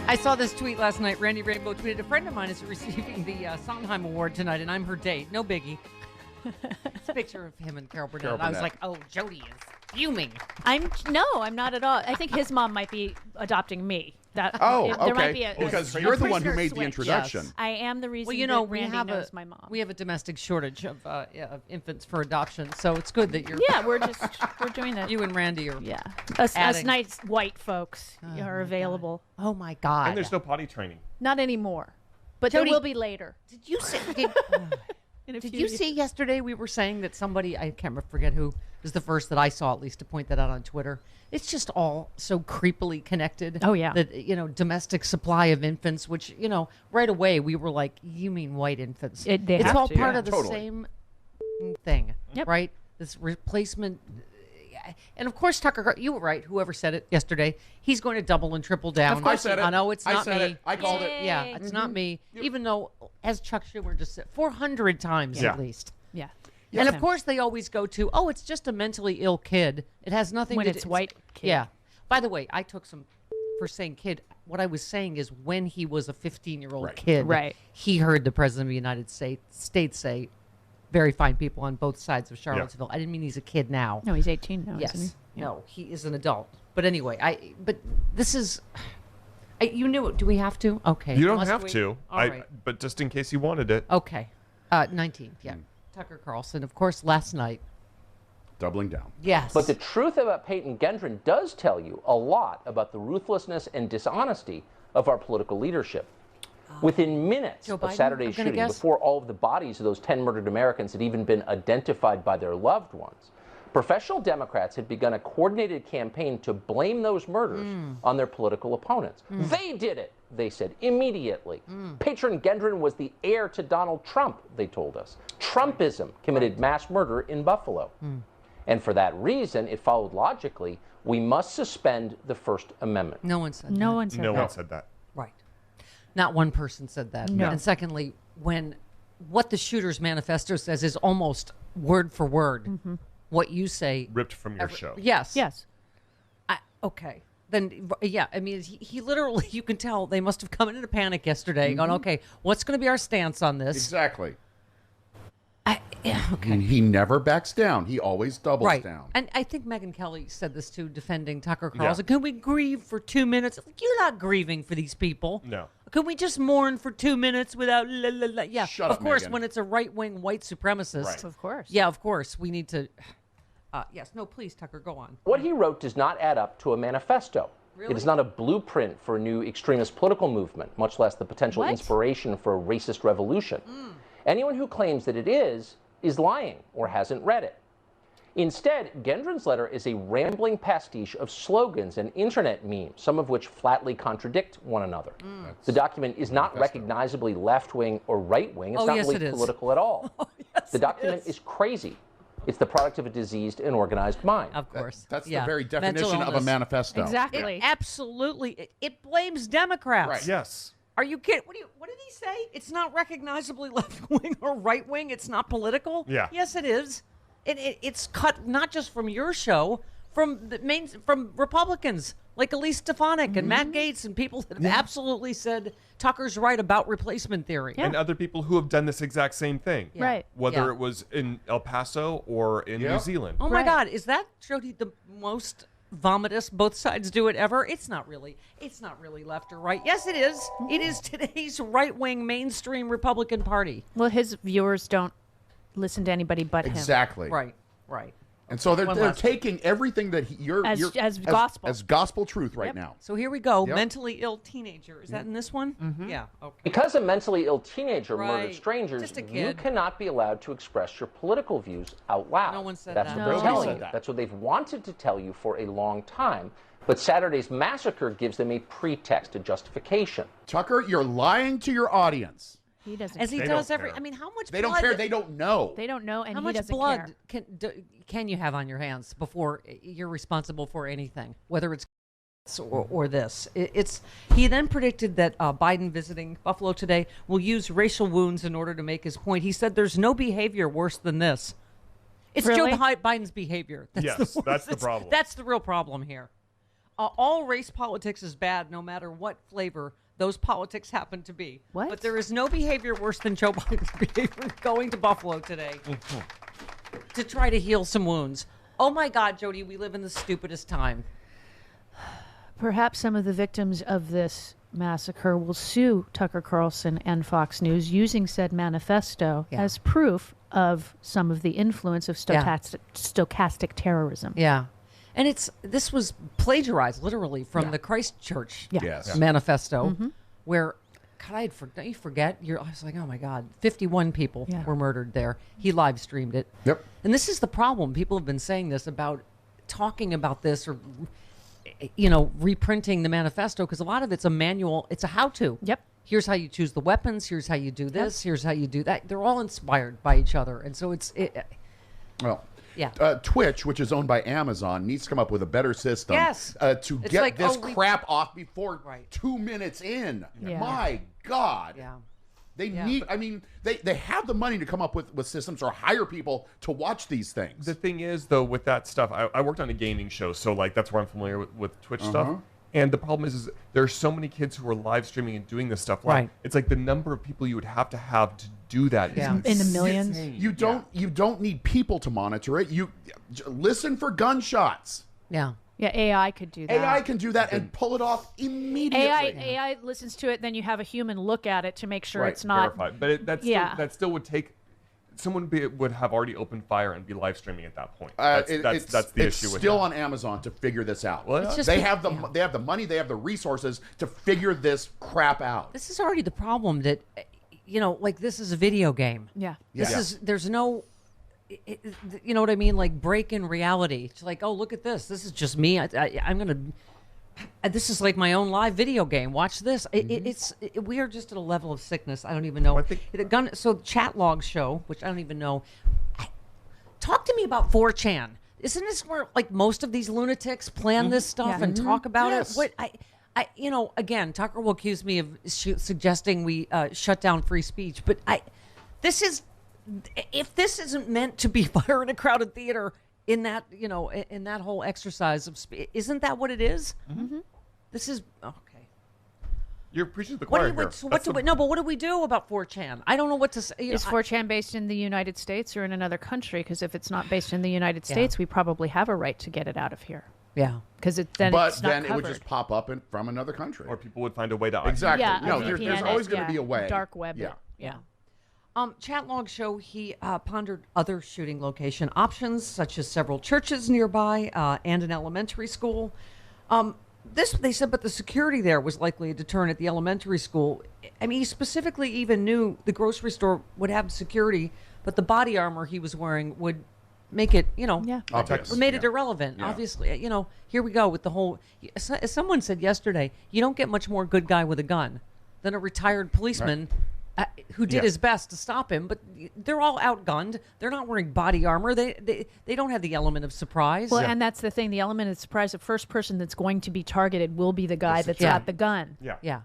I saw this tweet last night. Randy Rainbow tweeted, a friend of mine is receiving the Sondheim Award tonight, and I'm her date. No biggie. It's a picture of him and Carol Burnett. I was like, oh, Jody is fuming. I'm not at all. I think his mom might be adopting me. Okay. There might be because you're the one who made the introduction. Yes. I am the reason that Randy knows my mom. We have a domestic shortage of infants for adoption, so it's good that you're... Yeah, we're doing that. You and Randy are us nice white folks are available. God. Oh, my God. And there's no potty training. Not anymore. But Jody, there will be later. Did you say... Did you see yesterday we were saying that somebody, I can't forget who, is the first that I saw at least to point that out on Twitter. It's just all so creepily connected. Oh, yeah. That, domestic supply of infants, which, right away we were like, you mean white infants. It's all part of the same thing, right? This replacement. And of course, Tucker, you were right. Whoever said it yesterday, he's going to double and triple down. Of course, I said it. I know it's not me. It. I called it. Yeah, it's not me. Even though, as Chuck Schumer just said, 400 times at least. Yeah. And of course, they always go to, it's just a mentally ill kid. It has nothing to do. When it's white kid. Yeah. By the way, I took some for saying kid. What I was saying is when he was a 15-year-old kid, he heard the president of the United States say, very fine people on both sides of Charlottesville. I didn't mean he's a kid now. No, he's 18 now. Yes. Isn't he? No, he is an adult. But anyway, but this is, you knew it. Do we have to? Okay. You don't have to. All right. But just in case you wanted it. Okay. 19th, yeah. Tucker Carlson, of course, last night. Doubling down. Yes. But the truth about Peyton Gendron does tell you a lot about the ruthlessness and dishonesty of our political leadership. Within minutes of Saturday's shooting, before all of the bodies of those 10 murdered Americans had even been identified by their loved ones, professional Democrats had begun a coordinated campaign to blame those murders on their political opponents. They did it, they said, immediately. Patron Gendron was the heir to Donald Trump, they told us. Trumpism committed mass murder in Buffalo. And for that reason, it followed logically, we must suspend the First Amendment. No one said that. No one said that. Right. Not one person said that. No. And secondly, when what the shooter's manifesto says is almost word for word what you say. Ripped from your show. Yes. Yes. Okay. Then, I mean, he literally, you can tell they must have come in a panic yesterday going, okay, what's going to be our stance on this? Exactly. Okay. And he never backs down. He always doubles down. And I think Megyn Kelly said this too, defending Tucker Carlson. Can we grieve for 2 minutes? Like, you're not grieving for these people. No. Can we just mourn for 2 minutes without Yeah. Shut up, of course, Megyn. when it's a right-wing white supremacist. Right. Of course. Yeah, of course. We need to... yes. No, please, Tucker, go on. What he wrote does not add up to a manifesto. Really? It is not a blueprint for a new extremist political movement, much less the potential inspiration for a racist revolution. Anyone who claims that it is lying or hasn't read it. Instead, Gendron's letter is a rambling pastiche of slogans and internet memes, some of which flatly contradict one another. The document is not recognizably left-wing or right-wing. It's not really political at all. The document is crazy. It's the product of a diseased and organized mind. Of course. That's the very definition of a manifesto. Exactly. Absolutely. It blames Democrats. Right. Yes. Are you kidding? What did he say? It's not recognizably left-wing or right-wing. It's not political? Yeah. Yes, it is. It's cut not just from your show, from Republicans like Elise Stefanik and Matt Gaetz and people that have absolutely said Tucker's right about replacement theory. And other people who have done this exact same thing. Yeah. Right. Whether it was in El Paso or in New Zealand. Oh, my God. Is that, Jody, the most vomitous both sides do it ever? It's not really left or right. Yes, it is. It is today's right-wing mainstream Republican Party. Well, his viewers don't listen to anybody but him. Exactly. Right. And so they're taking everything that you're as gospel. as gospel truth right now. So here we go. Mentally ill teenager. Is that in this one? Yeah. Okay. Because a mentally ill teenager murdered Just strangers, a you kid. cannot be allowed to express your political views out loud. No one said That's that. what they're Nobody telling said you. that. That's what they've wanted to tell you for a long time. But Saturday's massacre gives them a pretext, a justification. Tucker, you're lying to your audience. He doesn't. As he They does don't every. care. I mean, how much They blood don't care. They don't know. They don't know, and how he much doesn't blood care. can you have on your hands before you're responsible for anything, whether it's or this? He then predicted that Biden visiting Buffalo today will use racial wounds in order to make his point. He said there's no behavior worse than this. It's Really? Joe Biden's behavior. Yes, that's the problem. That's the real problem here. all race politics is bad, no matter what flavor those politics happen to be. What? But there is no behavior worse than Joe Biden's behavior going to Buffalo today to try to heal some wounds. Oh my God, Jody, we live in the stupidest time. Perhaps some of the victims of this massacre will sue Tucker Carlson and Fox News using said manifesto as proof of some of the influence of stochastic terrorism. Yeah. And this was plagiarized literally from the Christchurch manifesto, where, God, don't you forget? I was like, oh my God, 51 people were murdered there. He live streamed it. Yep. And this is the problem. People have been saying this about talking about this or, reprinting the manifesto, because a lot of it's a manual. It's a how-to. Yep. Here's how you choose the weapons. Here's how you do this. Here's how you do that. They're all inspired by each other. And so Twitch, which is owned by Amazon, needs to come up with a better system to get this crap off before 2 minutes in. Yeah. My God. Yeah. They need, they have the money to come up with systems or hire people to watch these things. The thing is, though, with that stuff, I worked on a gaming show, so that's where I'm familiar with Twitch stuff. And the problem is there are so many kids who are live streaming and doing this stuff. Right. It's like the number of people you would have to do that is in the millions. You don't need people to monitor it. You listen for gunshots. Yeah. Yeah, AI could do that. AI can do that and pull it off immediately. AI listens to it, then you have a human look at it to make sure it's not verified. But that still would take. Someone would have already opened fire and be live streaming at that point. That's the issue. It's still on Amazon to figure this out. Well, they have the money, they have the resources to figure this crap out. This is already the problem that, this is a video game. Yeah. There's no, you know what I mean? Like break in reality. It's like, oh, look at this. This is just me. I'm going to. This is like my own live video game. Watch this. We are just at a level of sickness. I don't even know. So chat log show, which I don't even know. Talk to me about 4chan. Isn't this where most of these lunatics plan this stuff and talk about it? What again, Tucker will accuse me of suggesting we shut down free speech, but if this isn't meant to be fire in a crowded theater. In that, in that whole exercise of isn't that what it is? Mm-hmm. This is okay. You're preaching to the choir here. But what do we do about 4chan? I don't know what to say. Is 4chan based in the United States or in another country? Because if it's not based in the United States, we probably have a right to get it out of here. Yeah, because it would just pop up from another country, or people would find a way to exactly. Yeah, there's always going to be a way. Dark web. Yeah. Chat log show he pondered other shooting location options, such as several churches nearby and an elementary school. They said, but the security there was likely a deterrent at the elementary school. I mean, he specifically even knew the grocery store would have security, but the body armor he was wearing would make it, made it irrelevant. Yeah. Obviously, here we go with the whole. As someone said yesterday, you don't get much more good guy with a gun than a retired policeman. Right. Who did his best to stop him, but they're all outgunned. They're not wearing body armor. They don't have the element of surprise. Well, and that's the thing. The element of surprise, the first person that's going to be targeted will be the guy that's got the gun. Yeah.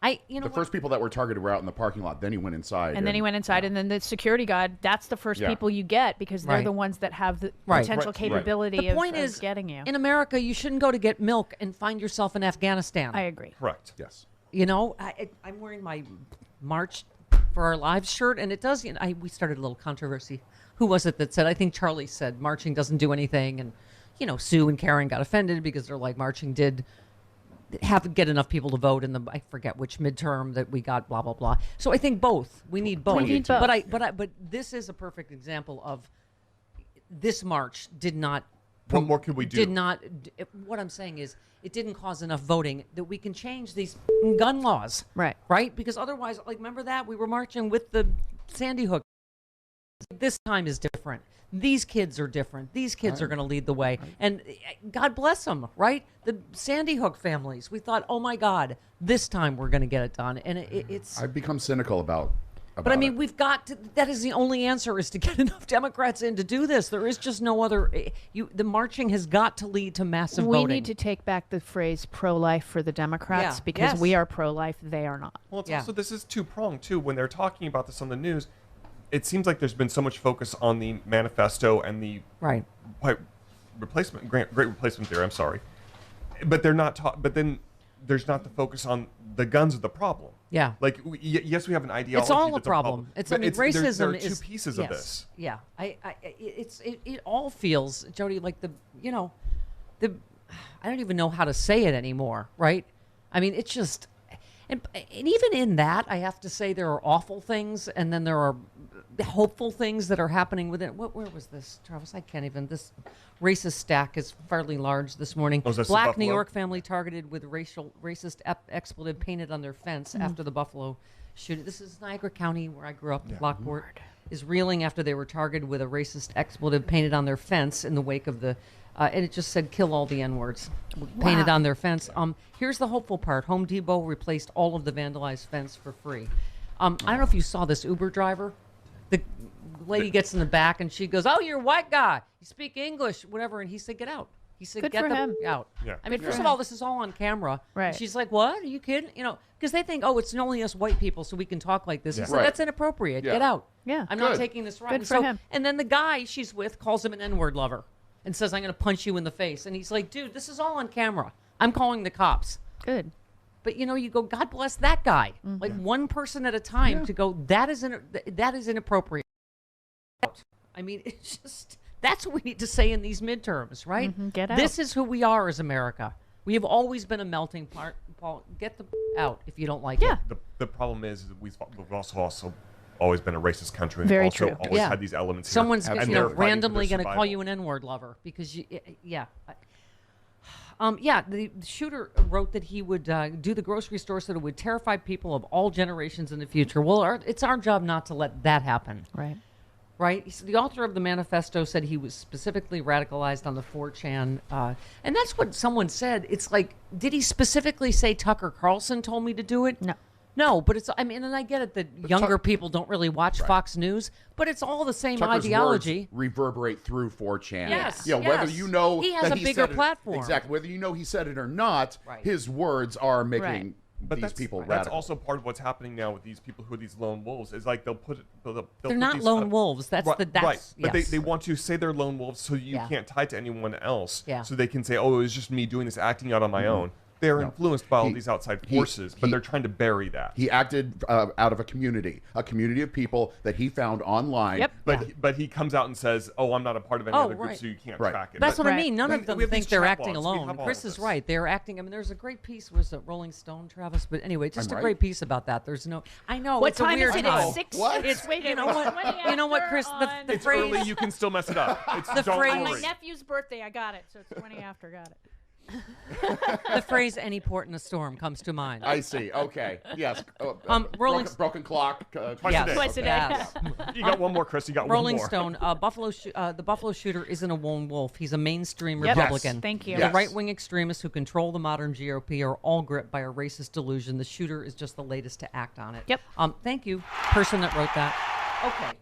The first people that were targeted were out in the parking lot. Then he went inside. And then he went inside. And then the security guard, that's the first people you get because they're the ones that have the potential capability of getting you. In America, you shouldn't go to get milk and find yourself in Afghanistan. I agree. Correct. Yes. I'm wearing my March for our live shirt, and it does. We started a little controversy. Who was it that said? I think Charlie said marching doesn't do anything, and Sue and Karen got offended because they're like marching did get enough people to vote in the I forget which midterm that we got blah blah blah. So I think both. We need both. But this is a perfect example of this march did not. What more could we do? What I'm saying is it didn't cause enough voting that we can change these gun laws. Right? Because otherwise, remember that? We were marching with the Sandy Hook. This time is different. These kids are different. These kids are going to lead the way. And God bless them, right? The Sandy Hook families. We thought, oh, my God, this time we're going to get it done. And it's... I've become cynical about But I mean, we've got to, that is the only answer is to get enough Democrats in to do this. There is just no other. The marching has got to lead to massive voting. We need to take back the phrase pro-life for the Democrats because we are pro-life, they are not. Well, it's also, this is two-pronged, too. When they're talking about this on the news, it seems like there's been so much focus on the manifesto and the great replacement theory, I'm sorry. but they're not taught. But then there's not the focus on the guns are the problem. Yeah. Like yes, we have an ideology. It's all a problem. Racism there are is two pieces of this. Yeah. It all feels, Jody, like I don't even know how to say it anymore, right? I mean, it's just, and even in that, I have to say there are awful things, and then there are hopeful things that are happening within. Where was this, Travis? I can't even. This racist stack is fairly large this morning. Oh, Black New York family targeted with racist expletive painted on their fence after the Buffalo shooting. This is Niagara County, where I grew up. Lockport is reeling after they were targeted with a racist expletive painted on their fence in the wake of the. And it just said, kill all the N-words, painted on their fence. Here's the hopeful part. Home Depot replaced all of the vandalized fence for free. I don't know if you saw this Uber driver. The lady gets in the back, and she goes, oh, you're a white guy. You speak English, whatever. And he said, get out. He said, Good get for him. out. Yeah. I mean, first of all, this is all on camera. Right. And she's like, what? Are you kidding? Because they think, oh, it's only us white people, so we can talk like this. He said, that's inappropriate. Get out. Yeah. I'm not taking this right. Good for him. And then the guy she's with calls him an N-word lover. And says, I'm going to punch you in the face. And he's like, dude, this is all on camera. I'm calling the cops. Good. But, you go, God bless that guy. Like one person at a time to go, that is inappropriate. I mean, it's just, that's what we need to say in these midterms, right? Get out. This is who we are as America. We have always been a melting pot. Paul, get the out if you don't like it. The problem is we've also always been a racist country. And Very also true. Always had these elements. Someone's here, randomly going to call you an N-word lover because the shooter wrote that he would do the grocery store so that it would terrify people of all generations in the future. Well, it's our job not to let that happen. Right. The author of the manifesto said he was specifically radicalized on the 4chan. And that's what someone said. It's like, did he specifically say Tucker Carlson told me to do it? No, but it's, and I get it that younger people don't really watch Fox News, but it's all the same Tucker's ideology. Words reverberate through 4chan. Yes. Whether you know he has a bigger platform. Exactly. Whether you know he said it or not, his words are making these people radical. That's also part of what's happening now with these people who are these lone wolves. Is like they'll they're not lone wolves. That's But they want to say they're lone wolves so you can't tie to anyone else. So they can say, oh, it was just me doing this, acting out on my own. They're influenced by all these outside forces, but they're trying to bury that. He acted out of a community of people that he found online. But he comes out and says, oh, I'm not a part of any other group, so you can't track it. That's what I mean. None of them think they're acting alone. Chris is right. They're acting. I mean, there's a great piece, was it Rolling Stone, Travis? But anyway, just a great piece about that. There's no, I know. What it's time a weird is it? It's 6. What? It's, wait, you know what, Chris? The it's phrase. Early, you can still mess it up. It's The don't phrase- worry. my nephew's birthday, I got it. So it's 20 after, got it. The phrase "any port in a storm" comes to mind. I see. Okay. Yes. Broken clock. Twice a day. Yes. You got one more, Chris. You got Rolling one more. Stone. The Buffalo shooter isn't a lone wolf. He's a mainstream Republican. Yes. Thank you. The right-wing extremists who control the modern GOP are all gripped by a racist delusion. The shooter is just the latest to act on it. Yep. Thank you, person that wrote that. Okay.